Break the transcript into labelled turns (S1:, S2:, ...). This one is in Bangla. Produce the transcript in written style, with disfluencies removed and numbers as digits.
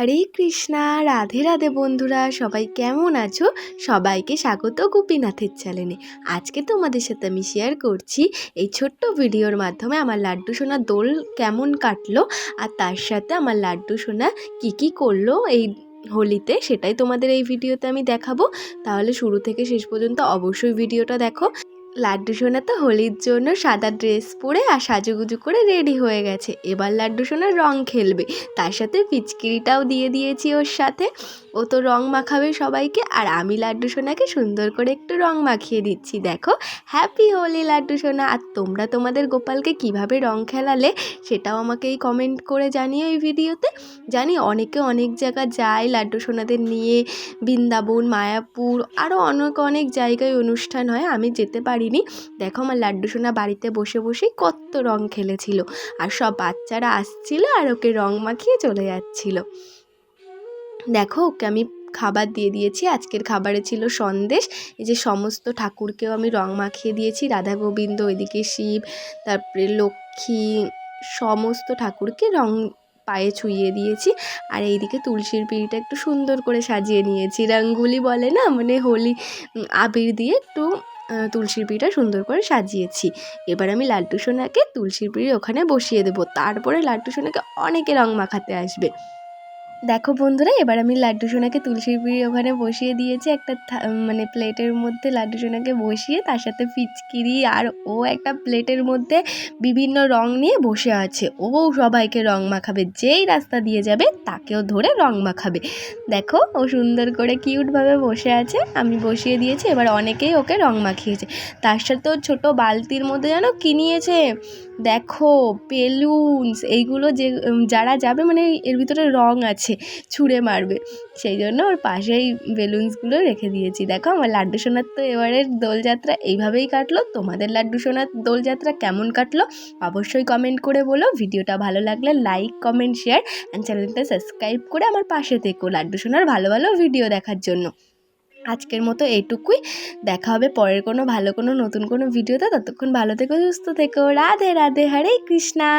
S1: হরে কৃষ্ণা, রাধে রাধে বন্ধুরা, সবাই কেমন আছো? সবাইকে স্বাগত গোপীনাথের চ্যানেলে। আজকে তোমাদের সাথে আমি শেয়ার করছি এই ছোট্ট ভিডিওর মাধ্যমে আমার লাড্ডু সোনা দোল কেমন কাটলো, আর তার সাথে আমার লাড্ডু সোনা কী করলো এই হোলিতে, সেটাই তোমাদের এই ভিডিওতে আমি দেখাবো। তাহলে শুরু থেকে শেষ পর্যন্ত অবশ্যই ভিডিওটা দেখো। লাড্ডু সোনা তো হোলির জন্য সাদা ড্রেস পরে আর সাজুগুজু করে রেডি হয়ে গেছে। এবার লাড্ডু সোনা রং খেলবে, তার সাথে পিচকিরিটাও দিয়ে দিয়েছি ওর সাথে। ও তো রং মাখাবে সবাইকে, আর আমি লাড্ডু সোনাকে সুন্দর করে একটু রং মাখিয়ে দিচ্ছি। দেখো, হ্যাপি হোলি লাড্ডু সোনা। আর তোমরা তোমাদের গোপালকে কিভাবে রং খেলালে সেটাও আমাকে এই কমেন্ট করে জানিও এই ভিডিওতে। জানি অনেকে অনেক জায়গা যায় লাড্ডু সোনাদের নিয়ে, বৃন্দাবন, মায়াপুর, আরও অনেক জায়গায় অনুষ্ঠান হয়, আমি যেতে পারিনি। দেখো, আমার লাড্ডু সোনা বাড়িতে বসে বসেই কত রং খেলেছিল, আর সব বাচ্চারা আসছিল আর ওকে রং মাখিয়ে চলে যাচ্ছিল। দেখো, ওকে আমি খাবার দিয়ে দিয়েছি। আজকের খাবারে ছিল সন্দেশ। এই যে সমস্ত ঠাকুরকেও আমি রং মাখিয়ে দিয়েছি, রাধা গোবিন্দ, ওইদিকে শিব, তারপরে লক্ষ্মী, সমস্ত ঠাকুরকে রং পায়ে ছুঁয়ে দিয়েছি। আর এইদিকে তুলসীর পিঁড়িটা একটু সুন্দর করে সাজিয়ে নিয়েছি, রঙ্গোলি বলে না, মানে হোলি আবির দিয়ে একটু তুলসীর পিঁড়িটা সুন্দর করে সাজিয়েছি। এবার আমি লাড্ডু সোনাকে তুলসীর পিঁড়ি ওখানে বসিয়ে দেবো, তারপরে লাড্ডু সোনাকে অনেকে রং মাখাতে আসবে। দেখো বন্ধুরা, এবার আমি লাড্ডু সোনাকে তুলসীর পিঁড়ি ওখানে বসিয়ে দিয়েছি, একটা মানে প্লেটের মধ্যে লাড্ডু সোনাকে বসিয়ে, তার সাথে ফিচকিরি, আর ও একটা প্লেটের মধ্যে বিভিন্ন রং নিয়ে বসে আছে। ও সবাইকে রং মাখাবে, যেই রাস্তা দিয়ে যাবে তাকেও ধরে রং মাখাবে। দেখো, ও সুন্দর করে কিউটভাবে বসে আছে, আমি বসিয়ে দিয়েছি। এবার অনেকেই ওকে রং মাখিয়েছে। তার সাথে ও ছোটো বালতির মধ্যে যেন কী নিয়েছে, দেখো, বেলুনস। এইগুলো যারা যাবে, মানে এর ভিতরে রং আছে, ছুঁড়ে মারবে, সেই জন্য ওর পাশেই বেলুনসগুলো রেখে দিয়েছি। দেখো, আমার লাড্ডু সোনার তো এবারের দোলযাত্রা এইভাবেই কাটলো। তোমাদের লাড্ডু সোনার দোলযাত্রা কেমন কাটলো অবশ্যই কমেন্ট করে বলো। ভিডিওটা ভালো লাগলে লাইক, কমেন্ট, শেয়ার অ্যান্ড চ্যানেলটা সাবস্ক্রাইব করে আমার পাশে থেকো লাড্ডু সোনার ভালো ভালো ভিডিও দেখার জন্য। আজকের মতো এইটুকুই। দেখা হবে পরের কোনো নতুন কোনো ভিডিওতে। ততক্ষণ ভালো থেকো, সুস্থ থেকো। রাধে রাধে, হরে কৃষ্ণা।